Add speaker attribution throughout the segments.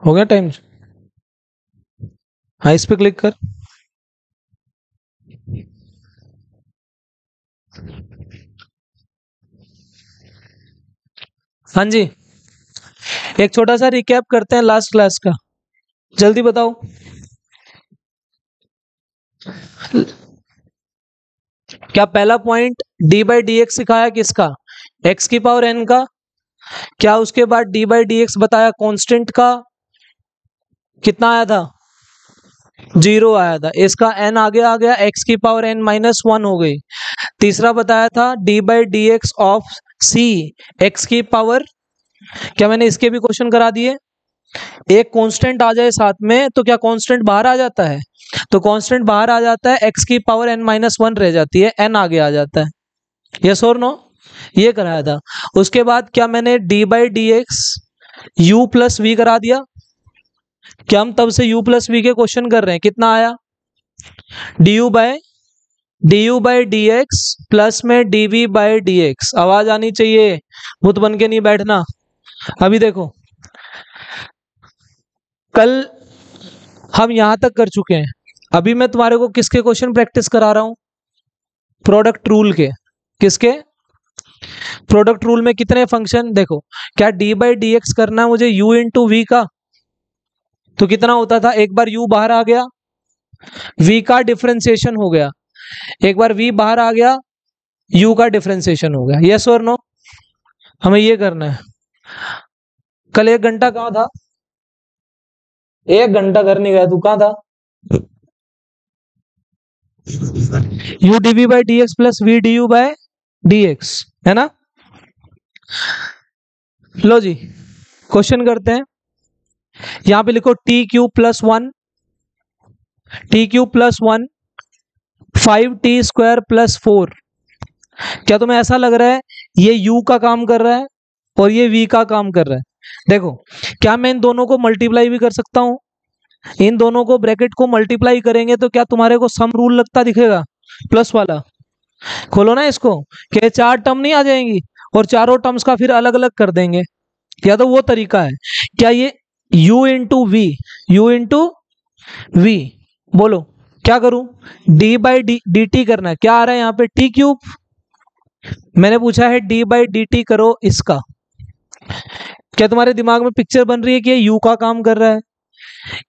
Speaker 1: हो गया टाइम? हाँ, इस पे क्लिक कर। हाँ जी, एक छोटा सा रिकैप करते हैं लास्ट क्लास का। जल्दी बताओ। क्या पहला point D by D x सिखाया किसका? एक्स की पावर एन का। क्या उसके बाद डी बाई डी एक्स बताया कांस्टेंट का? कितना आया था? 0 आया था। इसका एन आगे आ गया, एक्स की पावर एन माइनस 1 हो गई। तीसरा बताया था D by D X of C, X की पावर। क्या मैंने इसके भी क्वेश्चन करा दिए? एक कांस्टेंट आ जाए साथ में तो क्या कांस्टेंट बाहर आ जाता है? तो कांस्टेंट बाहर आ जाता है, एक्स की पावर एन माइनस 1 रह जाती है, एन आगे आ जाता है। यस और नो? ये कराया था। उसके बाद क्या मैंने d by D x u plus v करा दिया? क्या हम तब से यू प्लस वी के क्वेश्चन कर रहे हैं? कितना आया? D u by D x plus में d we by D x. आवाज आनी चाहिए, भूत बन के नहीं बैठना। अभी देखो, कल हम यहां तक कर चुके हैं। अभी मैं तुम्हारे को किसके क्वेश्चन प्रैक्टिस करा रहा हूं? प्रोडक्ट रूल के। किसके? प्रोडक्ट रूल में कितने फंक्शन देखो। क्या डी बाई डी एक्स करना है मुझे यू इंटू वी का? तो कितना होता था? एक बार यू बाहर आ गया, वी का डिफरेंशिएशन हो गया। एक बार वी बाहर आ गया, यू का डिफरेंशिएशन हो गया। यस और नो? हमें ये करना है। कल 1 घंटा कहाँ था? 1 घंटा घर नहीं गया, तू कहाँ था? U D we by D x plus V D U by D X, है ना? लो जी, क्वेश्चन करते हैं। यहां पे लिखो T Q plus 1, T Q plus 1, 5t² plus 4। क्या तुम्हें ऐसा लग रहा है ये u का काम कर रहा है और ये v का काम कर रहा है? देखो, क्या मैं इन दोनों को मल्टीप्लाई भी कर सकता हूं? इन दोनों को ब्रैकेट को मल्टीप्लाई करेंगे तो क्या तुम्हारे को सम रूल लगता दिखेगा? प्लस वाला। खोलो ना इसको, क्या 4 टर्म नहीं आ जाएंगी? और चारों टर्म्स का फिर अलग अलग कर देंगे। या तो वो तरीका है। क्या ये u into V, U into V, बोलो क्या करूं? डी बाई डी टी करना है। क्या आ रहा है यहाँ पे? T cube. मैंने पूछा है डी बाई डी टी करो इसका। क्या तुम्हारे दिमाग में पिक्चर बन रही है कि ये यू का काम कर रहा है,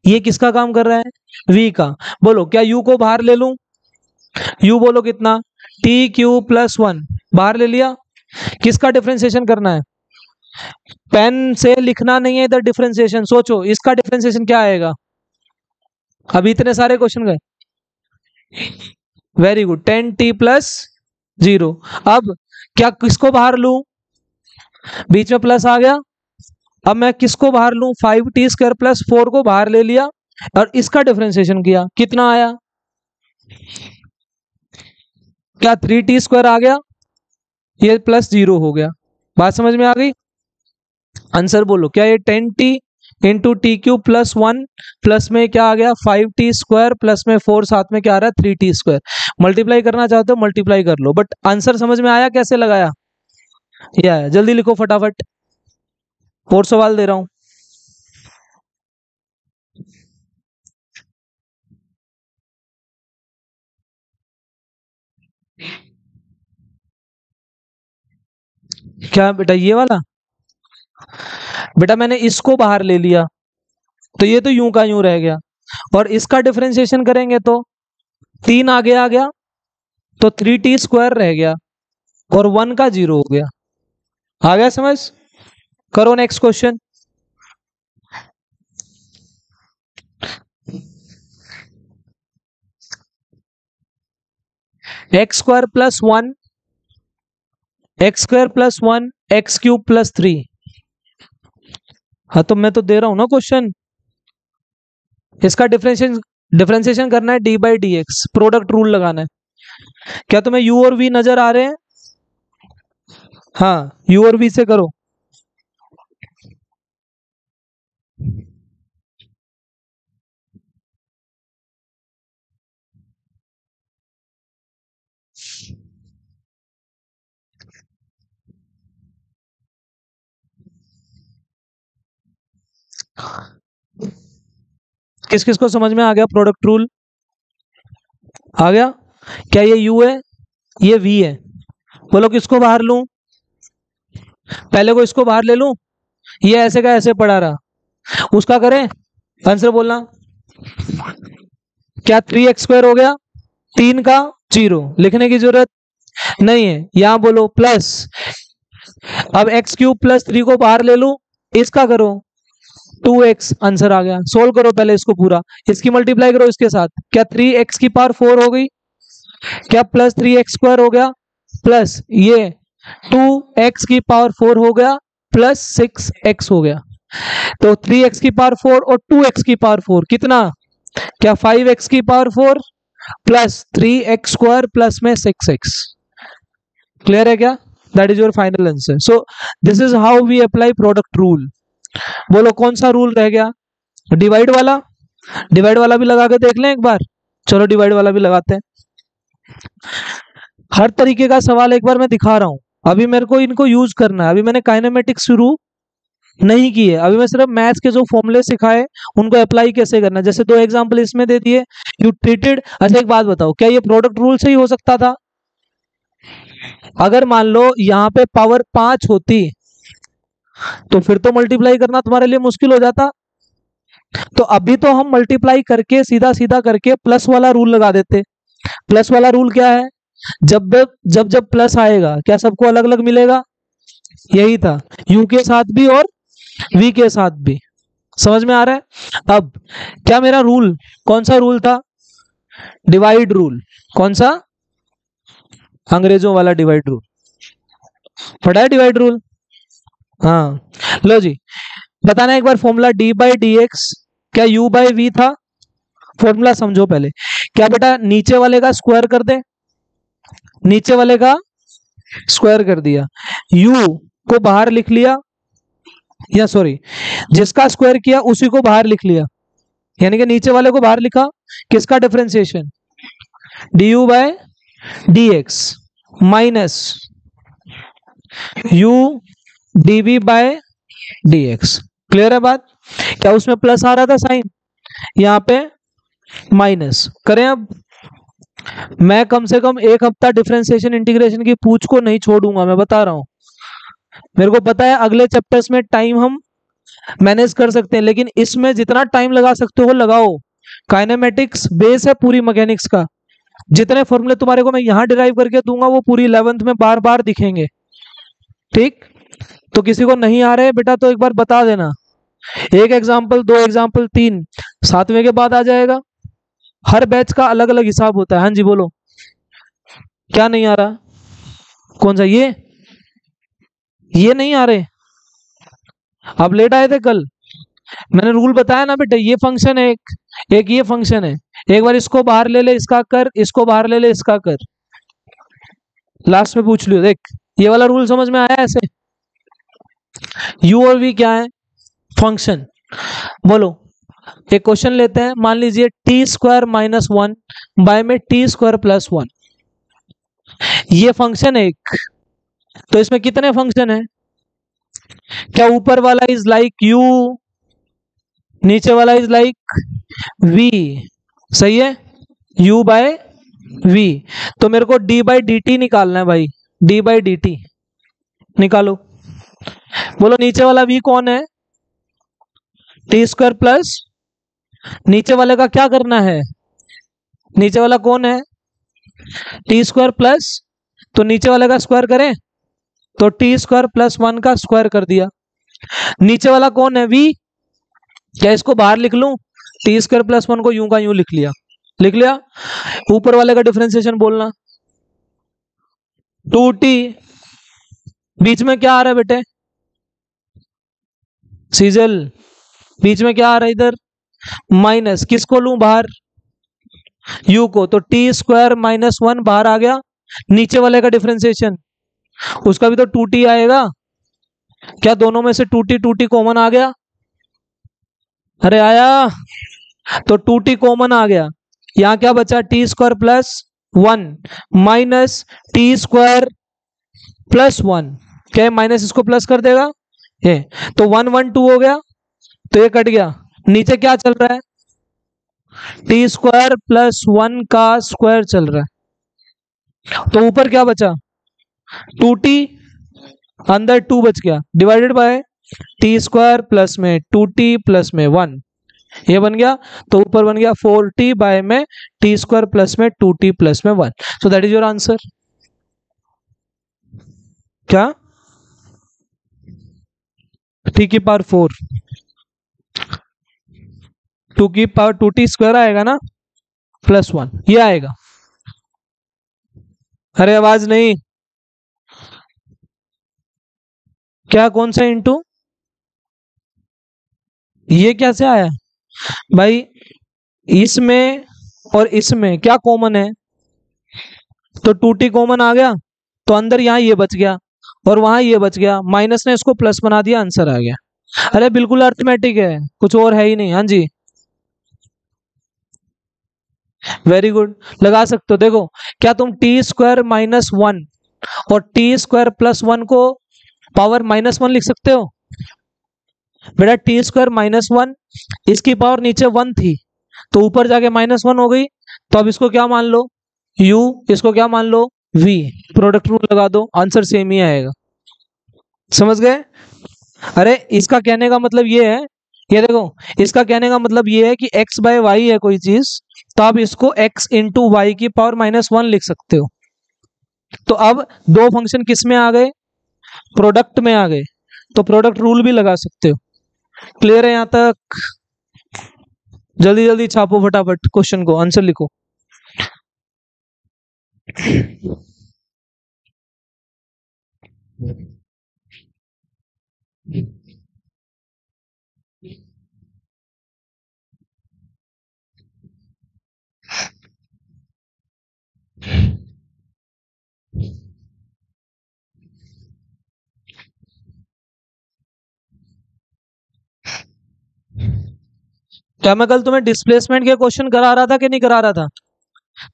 Speaker 1: ये किसका काम कर रहा है? वी का। बोलो क्या यू को बाहर ले लूं? यू बोलो कितना? टी क्यू प्लस 1 बाहर ले लिया। किसका डिफरेंशिएशन करना है? पेन से लिखना नहीं है इधर, डिफरेंशिएशन सोचो, इसका डिफरेंशिएशन क्या आएगा? अभी इतने सारे क्वेश्चन गए। Very good, 10t plus 0। अब क्या किसको बाहर लूं? बीच में प्लस आ गया। अब मैं किसको बाहर लूं? 5t² प्लस 4 को बाहर ले लिया और इसका डिफरेंशिएशन किया। कितना आया? क्या 3t² आ गया? ये प्लस 0 हो गया। बात समझ में आ गई? आंसर बोलो, क्या ये 10t into T Q plus 1 plus में क्या आ गया? 5t² प्लस में 4 साथ में क्या आ रहा है? 3t²। मल्टीप्लाई करना चाहते हो मल्टीप्लाई कर लो, बट आंसर समझ में आया कैसे लगाया? ये आया। जल्दी लिखो फटाफट, और सवाल दे रहा हूं। क्या बेटा? ये वाला। बेटा मैंने इसको बाहर ले लिया तो ये तो यूं का यूं रह गया, और इसका डिफरेंशिएशन करेंगे तो 3 आगे आ गया, तो 3t² रह गया और 1 का 0 हो गया। आ गया समझ? करो next question. x² plus 1, x² plus 1, x³ plus 3। हाँ तो मैं तो दे रहा हूं ना क्वेश्चन। इसका डिफरेंशिएशन डिफरेंशिएशन करना है D by D x, product rule लगाना है। क्या तुम्हें u और v नजर आ रहे हैं? हाँ, u और v से करो। किस किस को समझ में आ गया प्रोडक्ट रूल? आ गया? क्या ये u है, ये v है, बोलो किसको बाहर लूं? पहले को इसको बाहर ले लूं, ये ऐसे का ऐसे पड़ा रहा, उसका करें? आंसर बोलना। क्या 3x² हो गया, 3 का 0, लिखने की जरूरत नहीं है। यहां बोलो प्लस, अब x³ + 3 को बाहर ले लूं, इसका करो 2x, आंसर आ गया। सोल्व करो पहले इसको पूरा, इसकी मल्टीप्लाई करो इसके साथ, क्या 3x⁴ हो गई, क्या +3x² हो गया, प्लस ये 2x⁴ हो गया, प्लस 6x हो गया। तो 3x⁴ और 2x⁴ कितना, क्या 5x⁴ प्लस 3x² प्लस में 6x। क्लियर है क्या? That is your final answer. So this is how we apply product rule. बोलो कौन सा रूल रह गया? डिवाइड वाला। डिवाइड वाला भी लगा के देख लें एक बार। चलो डिवाइड वाला भी लगाते हैं। हर तरीके का सवाल एक बार मैं दिखा रहा हूं, अभी मेरे को इनको यूज करना है। अभी मैंने काइनेमेटिक्स शुरू नहीं की है, अभी मैं सिर्फ मैथ्स के जो फॉर्मूले सिखाए उनको अप्लाई कैसे करना। जैसे 2 एग्जांपल इसमें दे दिए, यू ट्रीटेड। अच्छा एक बात बताओ, क्या ये प्रोडक्ट रूल से ही हो सकता था? अगर मान लो यहाँ पे पावर 5 होती तो फिर तो मल्टीप्लाई करना तुम्हारे लिए मुश्किल हो जाता। तो अभी तो हम मल्टीप्लाई करके सीधा सीधा करके प्लस वाला रूल लगा देते। प्लस वाला रूल क्या है, जब जब जब प्लस आएगा क्या सबको अलग अलग मिलेगा? यही था, यू के साथ भी और वी के साथ भी। समझ में आ रहा है? अब क्या मेरा रूल कौन सा रूल था? Divide rule. कौन सा? अंग्रेजों वाला डिवाइड रूल। पढ़ा है डिवाइड रूल? हाँ लो जी, बताना एक बार फॉर्मूला d/dx, क्या u/v था? फॉर्मूला समझो पहले। क्या बेटा नीचे वाले का स्क्वायर कर दे, नीचे वाले का स्क्वायर कर दिया, u को बाहर लिख लिया, या सॉरी जिसका स्क्वायर किया उसी को बाहर लिख लिया, यानी कि नीचे वाले को बाहर लिखा, किसका differentiation, du/dx minus u dv/dx। Clear है बात? क्या उसमें प्लस आ रहा था साइन, यहाँ पे माइनस करें। अब मैं कम से कम एक हफ्ता डिफरेंशिएशन इंटीग्रेशन की पूछ को नहीं छोड़ूंगा, मैं बता रहा हूं। मेरे को पता है अगले चैप्टर्स में टाइम हम मैनेज कर सकते हैं, लेकिन इसमें जितना टाइम लगा सकते हो लगाओ। काइनेमेटिक्स बेस है पूरी मैकेनिक्स का। जितने फॉर्मूले तुम्हारे को मैं यहां डिराइव करके दूंगा वो पूरी 11th में बार बार दिखेंगे। ठीक? तो किसी को नहीं आ रहे बेटा तो एक बार बता देना, एक एग्जाम्पल, 2 एग्जाम्पल, 3, 7वें के बाद आ जाएगा। हर बैच का अलग अलग हिसाब होता है। हाँ जी बोलो, क्या नहीं आ रहा? कौन सा? ये नहीं आ रहे? आप लेट आए थे कल, मैंने रूल बताया ना बेटा, ये फंक्शन है एक ये फंक्शन है। एक बार इसको बाहर ले ले, इसका कर, इसको बाहर ले ले, इसका कर, लास्ट में पूछ लियो। देख ये वाला रूल समझ में आया? ऐसे u और v क्या है? फंक्शन। बोलो एक क्वेश्चन लेते हैं, मान लीजिए t² - 1 बाय में t² + 1, ये फंक्शन है एक। तो इसमें कितने फंक्शन है? क्या ऊपर वाला इज लाइक u, नीचे वाला इज लाइक v? सही है, u/v। तो मेरे को d/dt निकालना है भाई, d/dt निकालो। बोलो नीचे वाला v कौन है? t² प्लस, नीचे वाले का क्या करना है? नीचे वाला कौन है? t² प्लस, तो नीचे वाले का स्क्वायर करें, तो t² + 1 का स्क्वायर कर दिया। नीचे वाला कौन है? v। क्या इसको बाहर लिख लूं? t² + 1 को यूं का यूं लिख लिया, लिख लिया। ऊपर वाले का डिफरेंशिएशन बोलना, 2t। बीच में क्या आ रहा है बेटे? सीजल, बीच में क्या आ रहा है इधर? माइनस। किसको लूं बाहर? u को, तो t² - 1 बाहर आ गया। नीचे वाले का डिफरेंशिएशन, उसका भी तो 2t आएगा। क्या दोनों में से 2t कॉमन आ गया? अरे आया, तो 2t कॉमन आ गया। यहां क्या बचा? t² + 1 minus t² + 1। क्या माइनस इसको प्लस कर देगा? ये तो 1 1 2 हो गया, तो ये कट गया। नीचे क्या चल रहा है? टी स्क्वायर प्लस 1 का स्क्वायर चल रहा है, तो ऊपर क्या बचा, 2t, अंदर 2 बच गया, divided by T square plus में 2t प्लस में 1, ये बन गया। तो ऊपर बन गया 4t बाय में टी स्क्वायर प्लस में 2t प्लस में 1। So that is your answer. क्या, t की पावर 4, 2 की पावर 2t स्क्वायर आएगा ना प्लस 1, ये आएगा। अरे आवाज नहीं, क्या, कौन सा इंटू, ये कैसे आया भाई, इसमें और इसमें क्या कॉमन है, तो 2t कॉमन आ गया, तो अंदर यहाँ ये बच गया और वहां ये बच गया, माइनस ने इसको प्लस बना दिया, आंसर आ गया। अरे बिल्कुल अर्थमेटिक है, कुछ और है ही नहीं। हाँ जी, वेरी गुड, लगा सकते हो। देखो, क्या तुम टी स्क्वायर माइनस 1 और टी स्क्वायर प्लस 1 को पावर माइनस 1 लिख सकते हो? बेटा टी स्क्वायर माइनस 1, इसकी पावर नीचे 1 थी, तो ऊपर जाके माइनस 1 हो गई, तो अब इसको क्या मान लो, u, इसको क्या मान लो, v, प्रोडक्ट रूल लगा दो, आंसर सेम ही आएगा। समझ गए? अरे इसका कहने का मतलब ये है, ये देखो, इसका कहने का मतलब ये है कि x बाय वाई है कोई चीज, तो आप इसको x इंटू वाई की पावर माइनस 1 लिख सकते हो। तो अब दो फंक्शन किस में आ गए, प्रोडक्ट में आ गए, तो प्रोडक्ट रूल भी लगा सकते हो। क्लियर है यहाँ तक? जल्दी जल्दी छापो फटाफट क्वेश्चन को, आंसर लिखो। क्या मैं कल तुम्हें डिस्प्लेसमेंट के क्वेश्चन करा रहा था कि नहीं करा रहा था?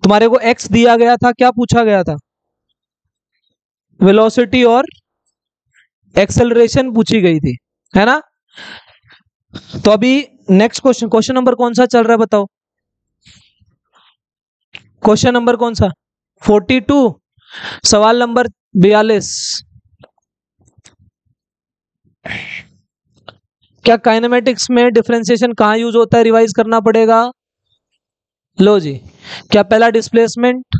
Speaker 1: तुम्हारे को एक्स दिया गया था, क्या पूछा गया था, वेलोसिटी और एक्सेलरेशन पूछी गई थी, है ना? तो अभी नेक्स्ट क्वेश्चन, क्वेश्चन नंबर कौन सा चल रहा है बताओ, क्वेश्चन नंबर कौन सा, 42, सवाल नंबर 42। क्या काइनेमेटिक्स में डिफरेंशिएशन कहाँ यूज होता है, रिवाइज करना पड़ेगा। लो जी, क्या पहला डिस्प्लेसमेंट,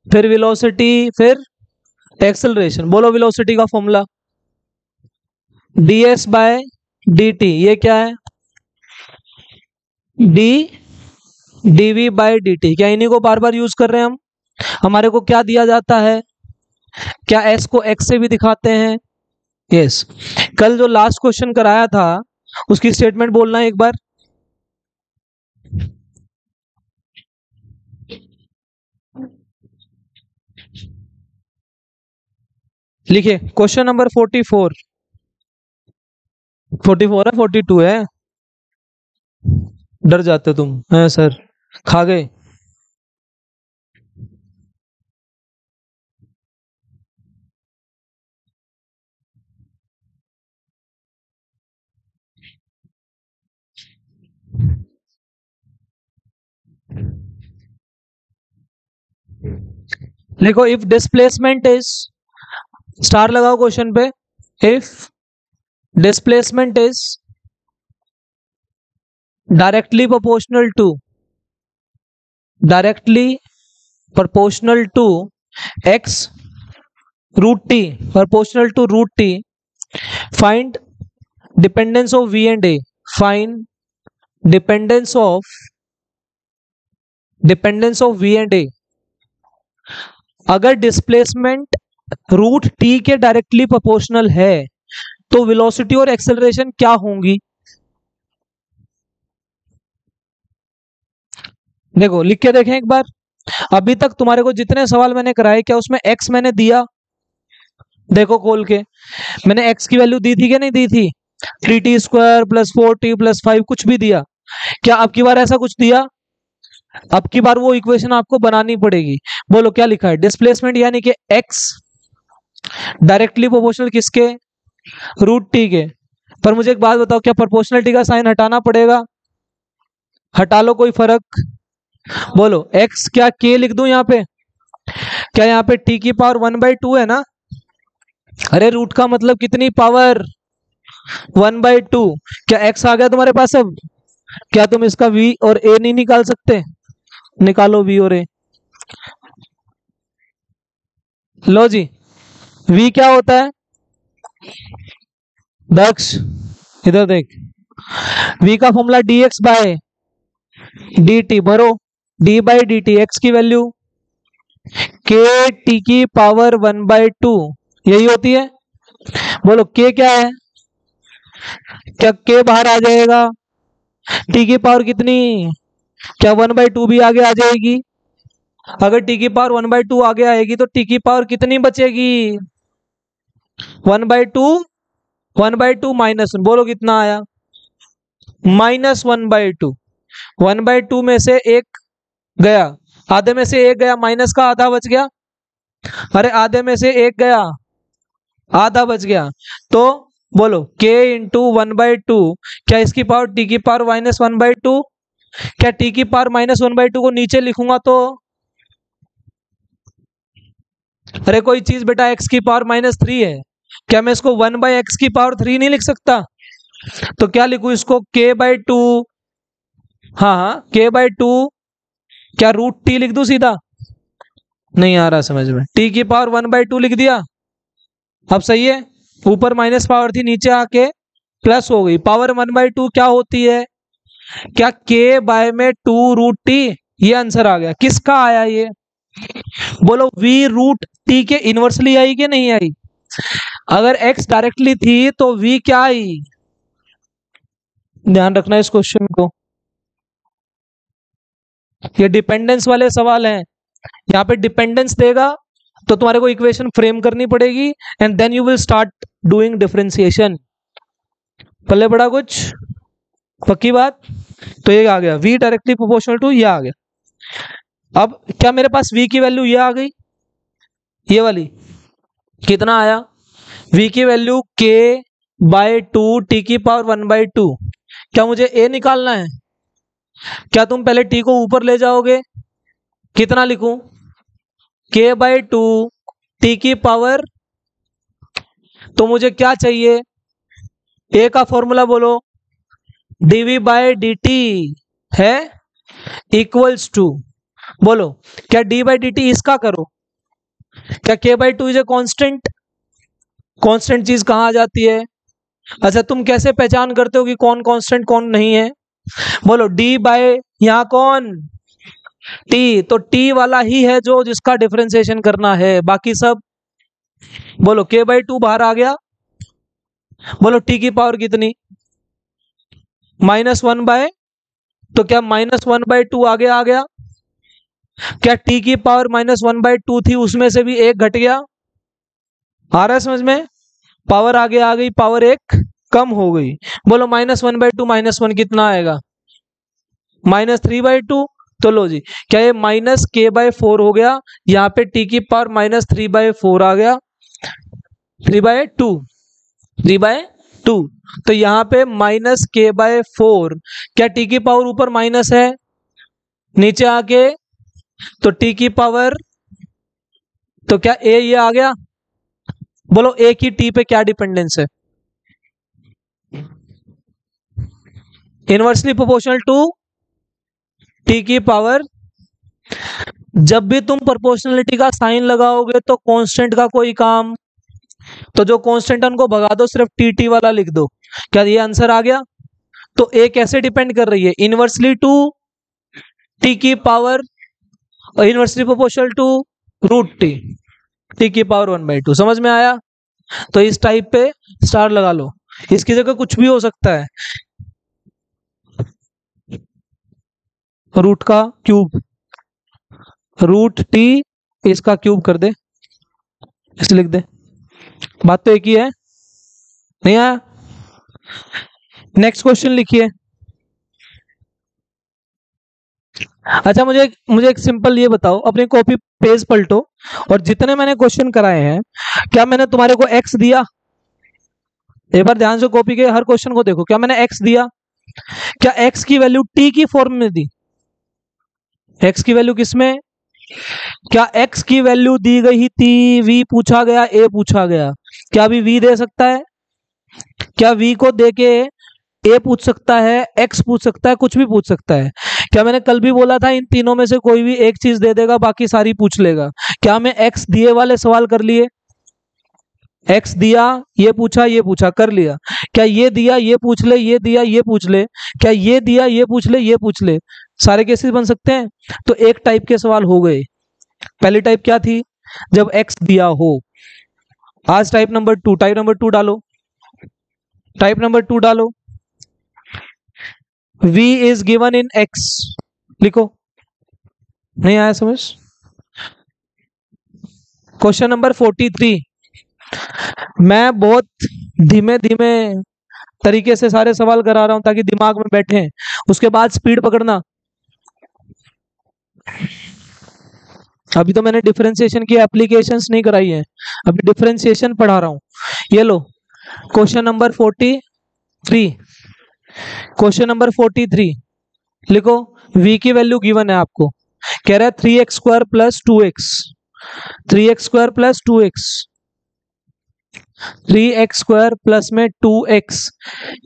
Speaker 1: फिर वेलोसिटी, फिर एक्सेलरेशन। बोलो वेलोसिटी का फॉर्मूला, ds बाय dt, ये क्या है, d dv बाय dt। क्या इन्हीं को बार बार यूज कर रहे हैं हम? हमारे को क्या दिया जाता है, क्या s को x से भी दिखाते हैं? यस। कल जो लास्ट क्वेश्चन कराया था उसकी स्टेटमेंट बोलना है एक बार। लिखिए क्वेश्चन नंबर 44, 44 है, 42 है? डर जाते हो तुम, है सर, खा गए। देखो, इफ डिस्प्लेसमेंट इज, स्टार लगाओ क्वेश्चन पे, if displacement is directly proportional to, directly proportional to x root t, proportional to root t, find dependence of v and a, find dependence of v and a। अगर displacement root t के directly proportional है तो velocity और acceleration क्या होंगी? देखो लिख के देखें एक बार। अभी तक तुम्हारे को जितने सवाल मैंने कराए, क्या उसमें x मैंने दिया? देखो खोल के, मैंने x की वैल्यू दी थी क्या नहीं दी थी, 3t square plus 4t plus 5, कुछ भी दिया क्या? अब की बार ऐसा कुछ दिया? अब की बार वो इक्वेशन आपको बनानी पड़ेगी। बोलो क्या लिखा है, डिस्प्लेसमेंट यानी कि x डायरेक्टली प्रोपोर्शनल किसके, रूट t के। पर मुझे एक बात बताओ, क्या प्रोपोर्शनलिटी का साइन हटाना पड़ेगा? हटा लो, कोई फर्क। बोलो x क्या k लिख दूं यहाँ पे? क्या यहाँ पे t की पावर 1/2 है ना? अरे रूट का मतलब कितनी पावर? 1/2। क्या x आ गया तुम्हारे पास अब? क्या तुम इसका v और a नहीं निकाल सकते? निकालो v और a। लो जी, v क्या होता है दक्ष? इधर देख, v का फॉर्मूला dx बाय dt। भरो d by D T, x की वैल्यू k t की पावर 1/2 यही होती है। बोलो k क्या है? क्या k बाहर आ जाएगा? t की पावर कितनी? क्या 1/2 भी आगे आ जाएगी? अगर t की पावर 1/2 आगे आएगी तो t की पावर कितनी बचेगी? 1/2। 1/2 -1, बोलो कितना आया? -1/2। 1/2 में से एक गया, आधे में से एक गया, माइनस का आधा बच गया। अरे आधे में से एक गया, आधा बच गया। तो बोलो k इंटू 1/2, क्या इसकी पावर t की पावर -1/2? क्या t की पावर -1/2 को नीचे लिखूंगा तो? अरे कोई चीज बेटा x की पावर -3 है, क्या मैं इसको 1/x की पावर 3 नहीं लिख सकता? तो क्या लिखूं इसको? k/2। हाँ हाँ, k/2। क्या √t लिख दूं सीधा? नहीं आ रहा समझ में? t की पावर 1/2 लिख दिया, अब सही है। ऊपर माइनस पावर थी, नीचे आके प्लस हो गई। पावर 1/2 क्या होती है? क्या k बाय में 2√t? ये आंसर आ गया। किसका आया ये? बोलो v√t के इनवर्सली आई कि नहीं आई? अगर x डायरेक्टली थी तो v क्या आई? ध्यान रखना इस क्वेश्चन को, ये डिपेंडेंस वाले सवाल हैं। यहाँ पे डिपेंडेंस देगा तो तुम्हारे को इक्वेशन फ्रेम करनी पड़ेगी and then you will start doing differentiation. पल्ले बड़ा कुछ पक्की बात? तो ये आ गया v डायरेक्टली प्रोपोर्शनल टू, ये आ गया। अब क्या मेरे पास v की वैल्यू ये आ गई, ये वाली। कितना आया? v की वैल्यू k/2 t की पावर 1/2। क्या मुझे a निकालना है? क्या तुम पहले t को ऊपर ले जाओगे? कितना लिखूं? k/2 t की पावर, तो मुझे क्या चाहिए? a का फॉर्मूला बोलो, dv/dt है इक्वल्स टू, बोलो क्या d/dt इसका करो। क्या k/2 is a constant? Constant चीज कहां आ जाती है? अच्छा तुम कैसे पहचान करते हो कि कौन कांस्टेंट कौन नहीं है? बोलो d बाय, यहाँ कौन? t, तो t वाला ही है जो जिसका डिफरेंशिएशन करना है, बाकी सब। बोलो k/2 बाहर आ गया। बोलो t की पावर कितनी? -1/, तो क्या -1/2 आगे आ गया? क्या t की पावर -1/2 थी, उसमें से भी एक घट गया। आ रहा है समझ में? पावर आगे आ गई, पावर एक कम हो गई। बोलो -1/2 -1 कितना आएगा? -3/2। तो लो जी, क्या ये -k/4 हो गया? यहाँ पे t की पावर -3/4 आ गया, 3/2, 3/2। तो यहाँ पे -k/4, क्या t की पावर ऊपर माइनस है, नीचे आके तो t की पावर, तो क्या a ये आ गया? बोलो a की t पे क्या डिपेंडेंस है? इनवर्सली प्रोपोर्शनल टू t की पावर। जब भी तुम प्रोपोर्शनलिटी का साइन लगाओगे तो कांस्टेंट का कोई काम, तो जो कांस्टेंट उनको भगा दो, सिर्फ टी वाला लिख दो। क्या ये आंसर आ गया? तो a कैसे डिपेंड कर रही है? इनवर्सली टू t की power, inversely proportional to √t, t की पावर 1/2। समझ में आया? तो इस टाइप पे स्टार लगा लो, इसकी जगह कुछ भी हो सकता है। रूट का क्यूब, √t इसका क्यूब कर दे, इसे लिख दे। बात तो एक ही है, नहीं आया? नेक्स्ट क्वेश्चन लिखिए। अच्छा मुझे मुझे एक सिंपल ये बताओ, अपनी कॉपी पेज पलटो और जितने मैंने क्वेश्चन कराए हैं, क्या मैंने तुम्हारे को एक्स दिया? एक बार ध्यान से कॉपी के हर क्वेश्चन को देखो, क्या मैंने एक्स दिया? क्या x की वैल्यू t की फॉर्म में दी? x की वैल्यू किसमें? क्या x की वैल्यू दी गई थी, v पूछा गया, a पूछा गया, क्या अभी v दे सकता है? क्या v को देके a पूछ सकता है, x पूछ सकता है, कुछ भी पूछ सकता है? क्या मैंने कल भी बोला था इन तीनों में से कोई भी एक चीज दे देगा, बाकी सारी पूछ लेगा? क्या मैं x दिए वाले सवाल कर लिए? x दिया, ये पूछा, कर लिया। क्या ये दिया, ये पूछ ले, ये दिया, ये पूछ ले, क्या ये दिया, ये पूछ ले, ये पूछ ले, सारे केसेस बन सकते हैं। तो एक टाइप के सवाल हो गए। पहली टाइप क्या थी? जब x दिया हो। आज टाइप नंबर 2, टाइप नंबर 2 डालो, टाइप नंबर 2 डालो। v is given in x, लिखो। नहीं आया समझ? Question number 43। मैं बहुत धीमे धीमे तरीके से सारे सवाल करा रहा हूं ताकि दिमाग में बैठे। उसके बाद स्पीड पकड़ना। अभी तो मैंने डिफरेंशिएशन की एप्लीकेशंस नहीं कराई है, अभी डिफरेंशिएशन पढ़ा रहा हूं। ये लो क्वेश्चन नंबर 43। क्वेश्चन नंबर 43 लिखो। v की वैल्यू गिवन है आपको, कह रहा है 3x square plus 2x, 3x square plus 2x, 3x square plus में 2x।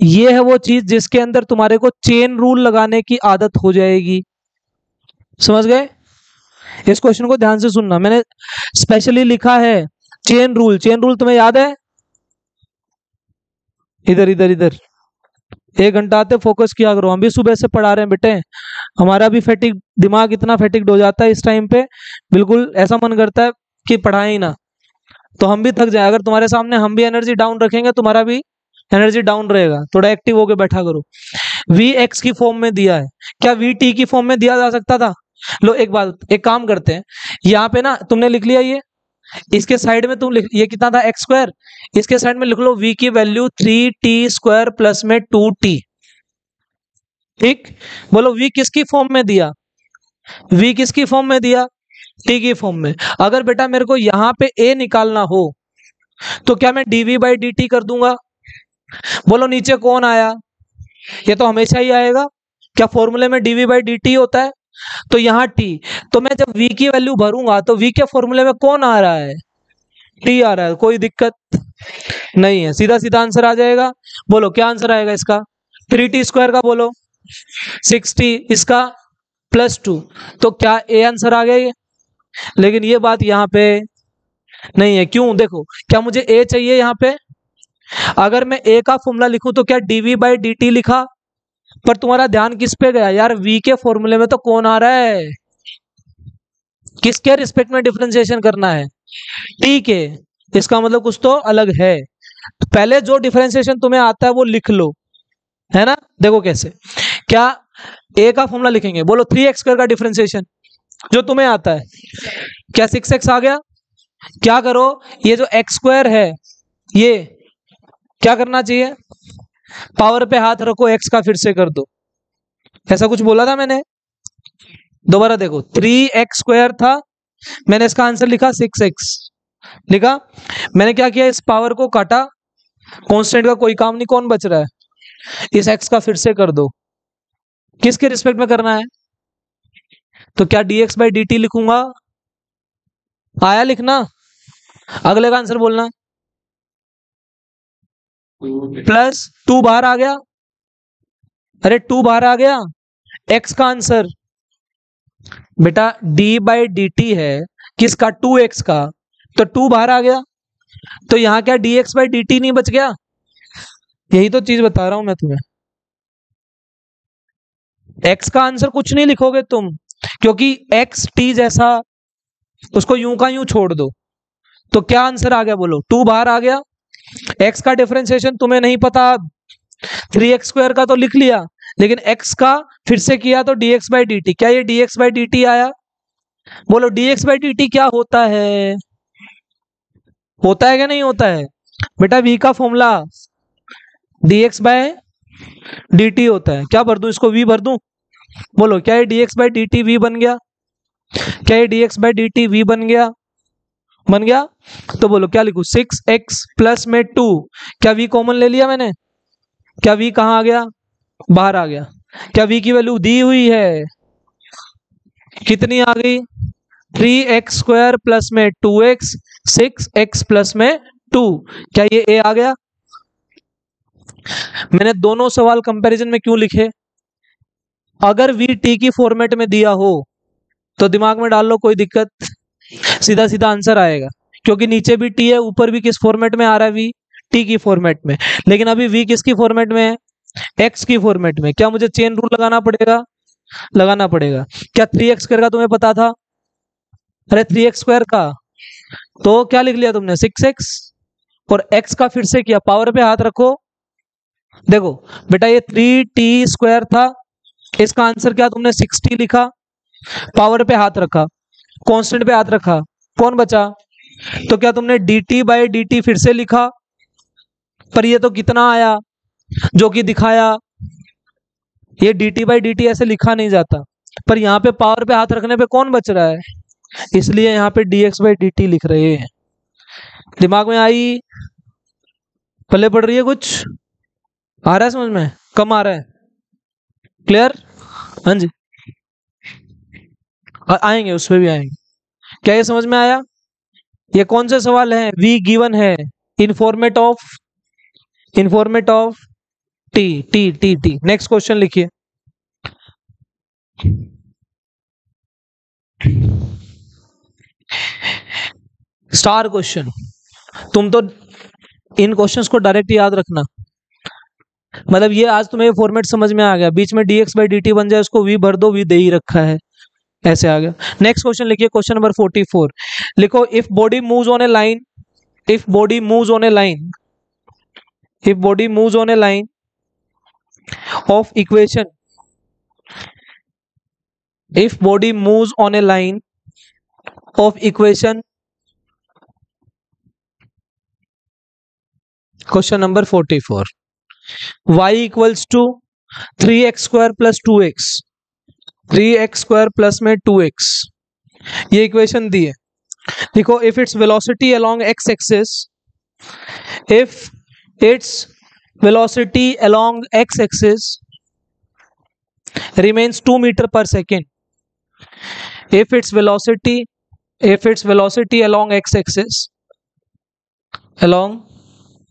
Speaker 1: ये है वो चीज जिसके अंदर तुम्हारे को चेन रूल लगाने की आदत हो जाएगी। समझ गए? इस क्वेश्चन को ध्यान से सुनना, मैंने स्पेशली लिखा है चेन रूल। चेन रूल तुम्हें याद है? इधर इधर इधर 1 घंटा आते फोकस किया करो। हम भी सुबह से पढ़ा रहे हैं बेटे, हमारा भी फेटिक, दिमाग इतना फेटिक्ड हो जाता है इस टाइम पे, बिल्कुल ऐसा मन करता है कि पढ़ाएं ही ना, तो हम भी थक जाए। अगर तुम्हारे सामने हम भी एनर्जी डाउन रखेंगे, तुम्हारा भी एनर्जी डाउन रहेगा। थोड़ा एक्टिव होके बैठा करो। वी एक्स की फॉर्म में दिया है, क्या वी टी की फॉर्म में दिया जा सकता था? लो एक काम करते हैं, यहाँ पे ना तुमने लिख लिया ये, इसके साइड में तुम लिख, ये कितना था एक्स स्क्वायर, इसके साइड में लिख लो v की वैल्यू 3t स्क्वायर प्लस में 2t। ठीक, बोलो v किसकी फॉर्म में दिया? v किसकी फॉर्म में दिया? t की फॉर्म में। अगर बेटा मेरे को यहाँ पे a निकालना हो तो क्या मैं dv बाई dt कर दूंगा? बोलो नीचे कौन आया? ये तो हमेशा ही आएगा। क्या फॉर्मूले में dv बाई dt होता है? तो यहाँ t, तो मैं जब v की वैल्यू भरूंगा तो v के फॉर्मूले में कौन आ रहा है? t आ रहा है। कोई दिक्कत नहीं है, सीधा सीधा आंसर आ जाएगा। बोलो क्या आंसर आएगा इसका? 3t स्क्वायर का बोलो 6t, इसका प्लस 2। तो क्या ए आंसर आ गया ये? लेकिन ये बात यहाँ पे नहीं है। क्यों? देखो, क्या मुझे ए चाहिए यहाँ पे? अगर मैं ए का फॉर्मूला लिखूं तो क्या dv बाई dt लिखा, पर तुम्हारा ध्यान किस पे गया यार? v के फॉर्मूले में तो कौन आ रहा है? किसके रिस्पेक्ट में डिफरेंशिएशन करना है? t के। इसका मतलब कुछ तो अलग है। तो पहले जो डिफरेंशिएशन तुम्हें आता है वो लिख लो, है ना? देखो कैसे, क्या a का फॉर्मूला लिखेंगे, बोलो 3x स्क्वायर का डिफरेंशिएशन जो तुम्हें आता है, क्या 6x आ गया? क्या करो, ये जो x स्क्वायर है ये क्या करना चाहिए? पावर पे हाथ रखो, x का फिर से कर दो। ऐसा कुछ बोला था मैंने? दोबारा देखो, 3x स्क्वायर था, मैंने इसका आंसर लिखा 6x लिखा। मैंने क्या किया, इस पावर को काटा, कांस्टेंट का कोई काम नहीं, कौन बच रहा है? इस x का फिर से कर दो। किसके रिस्पेक्ट में करना है? तो क्या dx बाई dt लिखूंगा? आया लिखना? अगले का आंसर बोलना। प्लस 2 बाहर आ गया, अरे 2 बाहर आ गया। x का आंसर बेटा d बाई dt है, किसका? 2x का, तो 2 बाहर आ गया। तो यहां क्या dx बाई dt नहीं बच गया? यही तो चीज बता रहा हूं मैं तुम्हें। x का आंसर कुछ नहीं लिखोगे तुम, क्योंकि x t जैसा, उसको यूं का यूं छोड़ दो। तो क्या आंसर आ गया? बोलो 2 बाहर आ गया। x का डिफरेंशिएशन तुम्हें नहीं पता, 3x स्क्वायर का तो लिख लिया, लेकिन x का फिर से किया तो dx बाई dt। क्या ये dx बाई dt आया? बोलो dx बाई dt क्या होता है? होता है क्या नहीं होता है? बेटा v का फॉर्मूला dx बाय dt होता है। क्या भर दूं इसको? v भर दूं? बोलो क्या ये dx बाई dt v बन गया? क्या ये dx बाई dt v बन गया? बन गया। तो बोलो क्या लिखूं? 6x प्लस में 2। क्या v कॉमन ले लिया मैंने? क्या v कहाँ आ गया? बाहर आ गया। क्या v की वैल्यू दी हुई है, कितनी आ गई, 3x² प्लस में 2x, 6x प्लस में 2। क्या ये a आ गया? मैंने दोनों सवाल कंपैरिजन में क्यों लिखे? अगर v t की फॉर्मेट में दिया हो तो दिमाग में डाल लो, कोई दिक्कत, सीधा सीधा आंसर आएगा, क्योंकि नीचे भी t है, ऊपर भी किस फॉर्मेट में आ रहा है, v t की फॉर्मेट में। लेकिन अभी v किसकी फॉर्मेट में है, x की फॉर्मेट में। क्या मुझे चेन रूल लगाना पड़ेगा? लगाना पड़ेगा। क्या 3x² का तुम्हें पता था? अरे 3x² का तो क्या लिख लिया तुमने, 6x, और x का फिर से किया, पावर पे हाथ रखो। देखो बेटा ये 3t² था, इसका आंसर क्या तुमने 60 लिखा, पावर पे हाथ रखा, कांस्टेंट पे हाथ रखा, कौन बचा? तो क्या तुमने dt/dt फिर से लिखा, पर ये तो कितना आया जो कि दिखाया, ये dt/dt ऐसे लिखा नहीं जाता, पर यहाँ पे पावर पे हाथ रखने पे कौन बच रहा है, इसलिए यहाँ पे dx/dt लिख रहे हैं। दिमाग में आई, पल्ले पड़ रही है, कुछ आ रहा है समझ में, कम आ रहा है, क्लियर? हाँ जी, आएंगे, उस पर भी आएंगे। क्या ये समझ में आया? ये कौन से सवाल है, वी गिवन है in format of t t t t. Next question लिखिए। स्टार क्वेश्चन, तुम तो इन क्वेश्चंस को डायरेक्ट याद रखना, मतलब ये आज तुम्हें फॉर्मेट समझ में आ गया, बीच में dx/dt बन जाए, उसको v भर दो, v दे ही रखा है, ऐसे आ गया। नेक्स्ट क्वेश्चन लिखिए, क्वेश्चन नंबर 44 लिखो। If body moves on A line, if body moves on A line, if body moves on A line of equation, if body moves on a line of equation, question number 44, y equals to 3x² plus 2x, 3x² plus में 2x, ये equation दी है। देखो if its velocity along x axis, if its velocity along x axis remains 2 meter per second, if its velocity along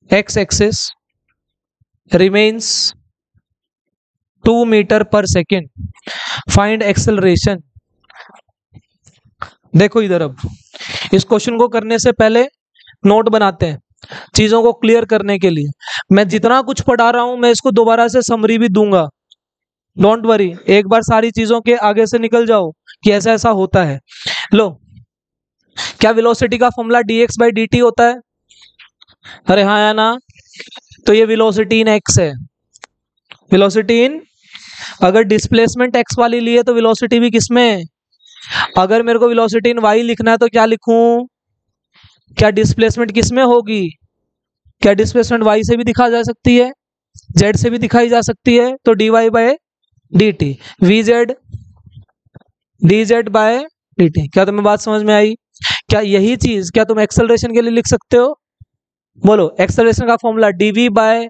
Speaker 1: x-axis remains 2 meter per second, find acceleration। देखो इधर, अब इस question को करने से पहले नोट बनाते हैं, चीजों को क्लियर करने के लिए। मैं जितना कुछ पढ़ा रहा हूं मैं इसको दोबारा से समरी भी दूंगा, डोंट वरी, एक बार सारी चीजों के आगे से निकल जाओ कि ऐसा ऐसा होता है। लो, क्या वेलोसिटी का फॉर्मूला dx/dt होता है? अरे हाँ या ना? तो ये वेलोसिटी इन x है, वेलोसिटी इन, अगर डिस्प्लेसमेंट x वाली लिए तो वेलोसिटी भी किसमें, अगर मेरे को वेलोसिटी इन y लिखना है तो क्या लिखूं, क्या डिस्प्लेसमेंट किसमें होगी, क्या डिस्प्लेसमेंट y से भी दिखा जा सकती है, z से भी दिखाई जा सकती है, तो dy/dt, vz dz/dt। क्या तुम्हें बात समझ में आई? क्या यही चीज क्या तुम एक्सेलरेशन के लिए लिख सकते हो? बोलो, एक्सेलरेशन का formula dv/,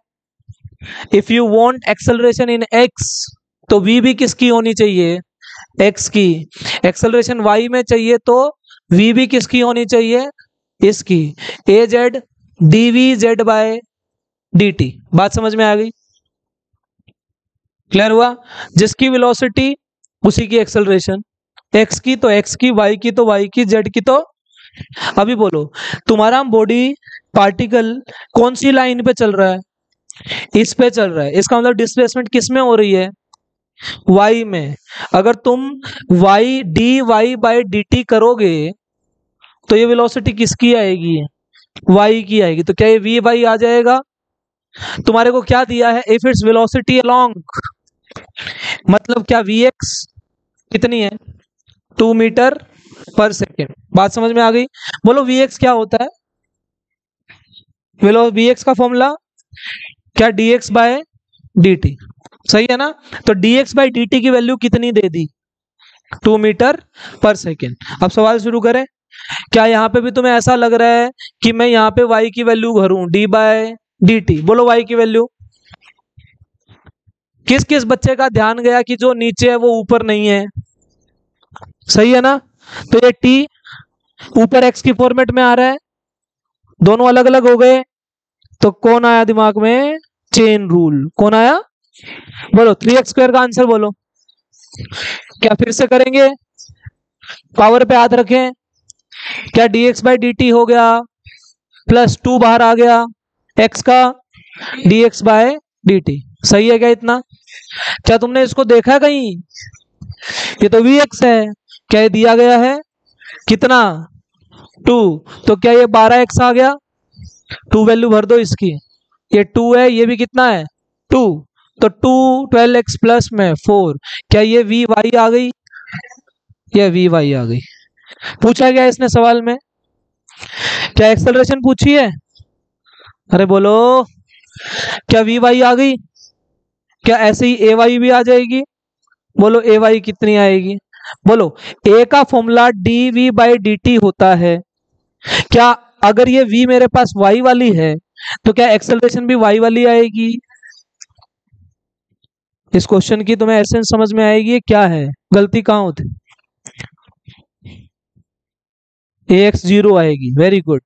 Speaker 1: if you want acceleration in x तो v भी किसकी होनी चाहिए, x की। एक्सेलरेशन y में चाहिए तो v भी किसकी होनी चाहिए, इसकी, az dvz/dt। बात समझ में आ गई, क्लियर हुआ? जिसकी वेलोसिटी उसी की एक्सेलरेशन, x की तो x की, y की तो y की, z की तो। अभी बोलो, तुम्हारा बॉडी पार्टिकल कौन सी लाइन पे चल रहा है, इस पे चल रहा है, इसका मतलब डिस्प्लेसमेंट किस में हो रही है, y में। अगर तुम y dy/dt करोगे तो ये वेलोसिटी किसकी आएगी, y की आएगी, तो क्या ये v/y आ जाएगा? तुम्हारे को क्या दिया है, इफ इट्स वेलोसिटी अलोंग, मतलब क्या vx कितनी है, 2 मीटर पर सेकेंड। बात समझ में आ गई? बोलो vx क्या होता है, बोलो vx का फॉर्मूला क्या, dx/dt, सही है ना? तो dx/dt की वैल्यू कितनी दे दी, 2 मीटर पर सेकेंड। अब सवाल शुरू करें। क्या यहाँ पे भी तुम्हें ऐसा लग रहा है कि मैं यहाँ पे y की वैल्यू भरूं, d/dt? बोलो y की वैल्यू, किस किस बच्चे का ध्यान गया कि जो नीचे है वो ऊपर नहीं है? सही है ना? तो ये टी ऊपर एक्स की फॉर्मेट में आ रहा है, दोनों अलग अलग हो गए, तो कौन आया दिमाग में? Chain rule. कौन आया? बोलो 3x² का आंसर बोलो। क्या फिर से करेंगे? पावर पे हाथ रखें। क्या dx/dt हो गया +2 बाहर आ गया x का dx/dt? सही है क्या इतना? क्या तुमने इसको देखा कहीं? ये तो vx है। क्या ये दिया गया है कितना? 2। तो क्या ये 12x आ गया? 2 वैल्यू भर दो इसकी। ये 2 है, ये भी कितना है? 2। तो 2 12x प्लस में 4, क्या ये vy आ गई? ये vy आ गई। पूछा गया इसने सवाल में? क्या एक्सेलरेशन पूछी है? अरे बोलो, क्या vy आ गई? क्या ऐसे ही ay भी आ जाएगी? बोलो ay कितनी आएगी? बोलो, a का फॉर्मूला dv/dt होता है। क्या अगर ये v मेरे पास y वाली है तो क्या एक्सेलरेशन भी y वाली आएगी? इस क्वेश्चन की तुम्हें एसेंस समझ में आएगी क्या है, गलती कहाँ होती? ax 0 आएगी। वेरी गुड,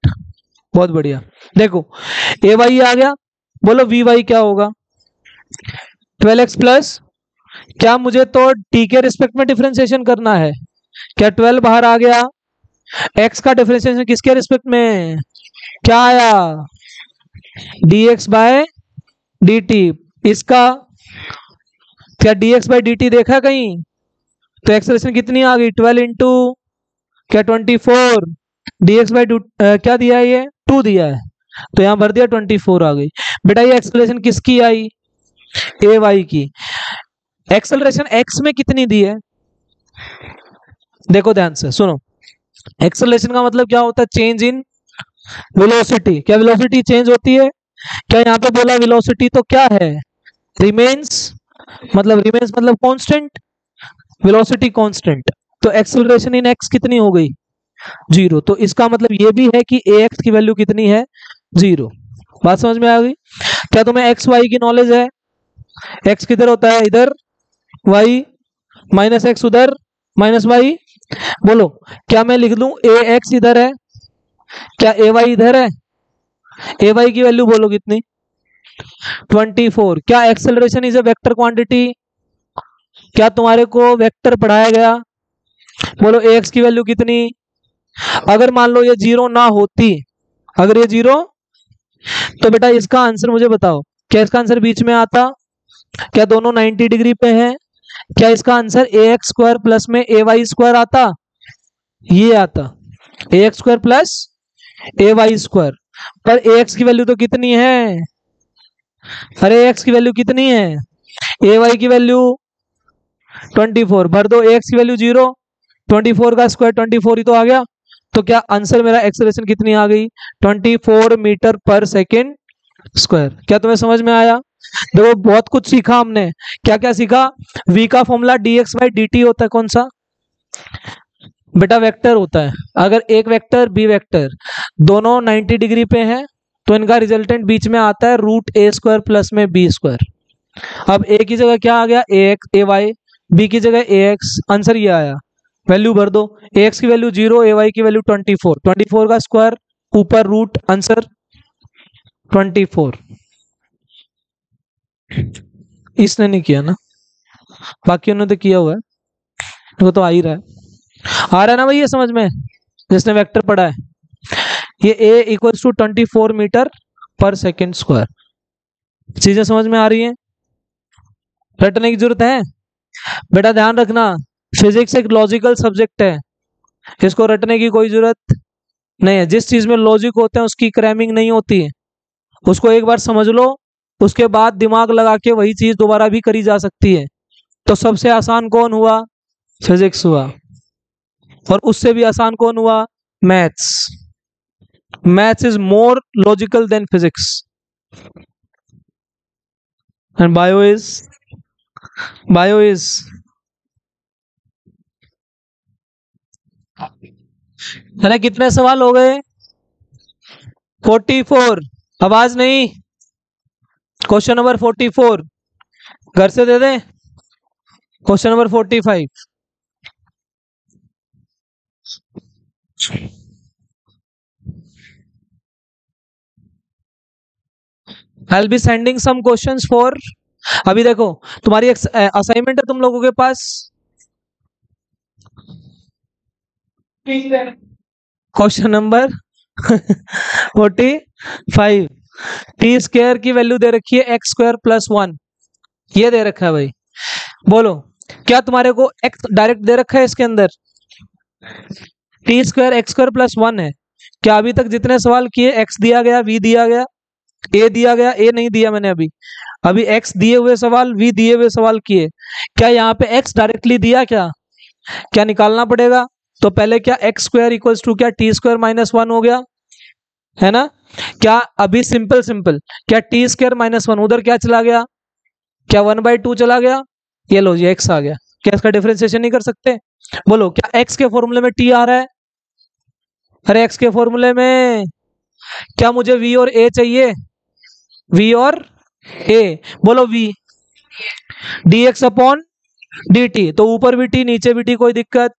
Speaker 1: बहुत बढ़िया। देखो ay आ गया, बोलो vy क्या होगा? 12x प्लस, क्या मुझे तो t के रिस्पेक्ट में डिफरेंशिएशन करना है? क्या 12 बाहर आ गया? x का डिफरेंशिएशन किसके रिस्पेक्ट में? क्या आया? dx/dt। इसका क्या dx/dt देखा कहीं? तो एक्सेलरेशन कितनी आ गई? 12 इंटू क्या 24 क्या दिया है? ये 2 दिया है, तो यहां भर दिया 24 आ गई। बेटा ये एक्सेलरेशन किसकी आई? ay की। एक्सेलरेशन x में कितनी दी है? देखो ध्यान से सुनो, एक्सेलरेशन का मतलब क्या होता है? Change in velocity. क्या वेलोसिटी चेंज होती है? क्या यहाँ पे बोला वेलोसिटी तो क्या है? रिमेन्स मतलब कांस्टेंट, वेलोसिटी कांस्टेंट। तो एक्सेलरेशन इन x कितनी हो गई? 0। तो इसका मतलब ये भी है कि ax की वैल्यू कितनी है? 0। बात समझ में आ गई? क्या तुम्हें एक्स वाई की नॉलेज है? x किधर होता है? इधर, y -x उधर, -y। बोलो, क्या मैं लिख लूं ax इधर है, क्या ay इधर है? ay की वैल्यू बोलो कितनी? 24। क्या acceleration is a vector quantity? क्या तुम्हारे को वेक्टर पढ़ाया गया? बोलो ax की वैल्यू कितनी? अगर मान लो ये 0 ना होती, अगर ये 0, तो बेटा इसका आंसर मुझे बताओ, क्या इसका आंसर बीच में आता? क्या दोनों 90 डिग्री पे हैं? क्या इसका आंसर ax² प्लस में ay² आता? ये आता ax² प्लस ay²। पर ax की वैल्यू तो कितनी है? अरे ax की वैल्यू कितनी है? ay की वैल्यू 24। भर दो, ax की वैल्यू 0, 24 का स्क्वायर 24 ही तो आ गया। तो क्या आंसर मेरा एक्सेलरेशन कितनी आ गई? 24 मीटर पर सेकेंड स्क्वायर। क्या तुम्हें समझ में आया? देखो बहुत कुछ सीखा हमने। क्या क्या सीखा? v का फॉर्मूला dx/dt होता है, कौन सा? बेटा वेक्टर होता है। अगर एक वेक्टर बी वेक्टर दोनों 90 डिग्री पे हैं तो इनका रिजल्टेंट बीच में आता है √a² प्लस में b²। अब a की जगह क्या आ गया? ay, b की जगह ax। आंसर ये आया, वैल्यू भर दो। ax की वैल्यू 0, ay की वैल्यू 24, 24 का स्क्वायर ऊपर रूट, आंसर 24। इसने नहीं किया ना, बाकी उन्होंने तो किया हुआ है, वो तो आ ही रहा है। आ रहा है ना भाई ये समझ में, जिसने वेक्टर पढ़ा है? ये a = 24 मीटर पर सेकेंड स्क्वायर। चीजें समझ में आ रही हैं? रटने की जरूरत है? बेटा ध्यान रखना, फिजिक्स एक लॉजिकल सब्जेक्ट है, इसको रटने की कोई जरूरत नहीं है। जिस चीज में लॉजिक होते हैं उसकी क्रैमिंग नहीं होती है, उसको एक बार समझ लो, उसके बाद दिमाग लगा के वही चीज दोबारा भी करी जा सकती है। तो सबसे आसान कौन हुआ? फिजिक्स हुआ। और उससे भी आसान कौन हुआ? Maths. Maths is more logical than physics, and bio is है ना। कितने सवाल हो गए? 44। आवाज नहीं। क्वेश्चन नंबर 44, घर से दे दें? Question number 45। I will be sending some questions for, अभी देखो तुम्हारी एक असाइनमेंट है तुम लोगों के पास, क्वेश्चन नंबर 45। टी स्क्वायर की वैल्यू दे रखी है एक्स स्क्वायर प्लस 1, ये दे रखा है भाई। बोलो क्या तुम्हारे को एक्स डायरेक्ट दे रखा है इसके अंदर? T square x square plus 1 है। क्या अभी तक जितने सवाल किए एक्स दिया गया, वी दिया गया, ए दिया गया, ए नहीं दिया मैंने अभी, अभी एक्स दिए हुए सवाल, वी दिए हुए सवाल किए, क्या यहाँ पे एक्स डायरेक्टली दिया? क्या निकालना पड़ेगा? तो पहले क्या एक्स स्क्वायर इक्वल्स टू क्या टी स्क्वायर माइनस 1 हो गया, है ना? क्या अभी सिंपल सिंपल, क्या टी स्क्वायर माइनस 1 उधर क्या चला गया, क्या 1/2 चला गया, ये लो ये एक्स आ गया। क्या इसका डिफरेंशिएशन नहीं कर सकते? बोलो क्या एक्स के फॉर्मूले में टी आ रहा है? अरे एक्स के फॉर्मूले में क्या मुझे वी और ए चाहिए? वी और ए, बोलो V D X upon D T, तो ऊपर भी टी नीचे भी टी, कोई दिक्कत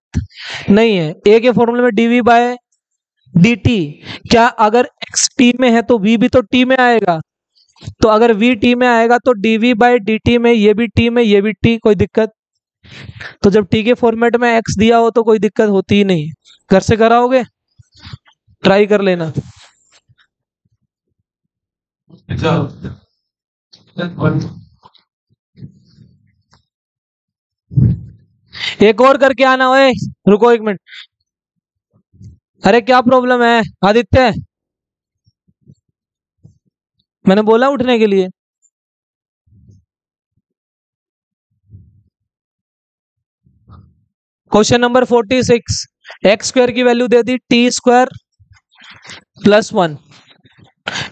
Speaker 1: नहीं है। ए के फॉर्मूले में डीवी बाय डी टी, क्या अगर एक्स टी में है तो वी भी तो टी में आएगा, तो अगर वी टी में आएगा तो डीवी बाय डी टी में, ये भी टी में ये भी टी, कोई दिक्कत? तो जब टी के फॉर्मेट में एक्स दिया हो तो कोई दिक्कत होती ही नहीं। घर से कराओगे? ट्राई कर लेना। एक और करके आना। ओए रुको 1 मिनट, अरे क्या प्रॉब्लम है आदित्य? मैंने बोला उठने के लिए। क्वेश्चन नंबर 46, एक्स स्क्वायर की वैल्यू दे दी t square plus 1,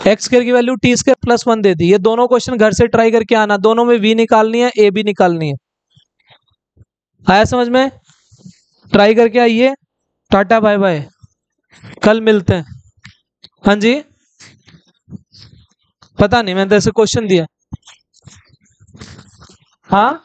Speaker 1: x square की वैल्यू टी स्क्वायर प्लस 1 दे दी। ये दोनों क्वेश्चन घर से ट्राई करके आना, दोनों में वी निकालनी है, ए भी निकालनी है। आया समझ में? ट्राई करके आइए। टाटा बाय बाय, कल मिलते हैं। हाँ जी, पता नहीं मैंने तो ऐसे क्वेश्चन दिया। हाँ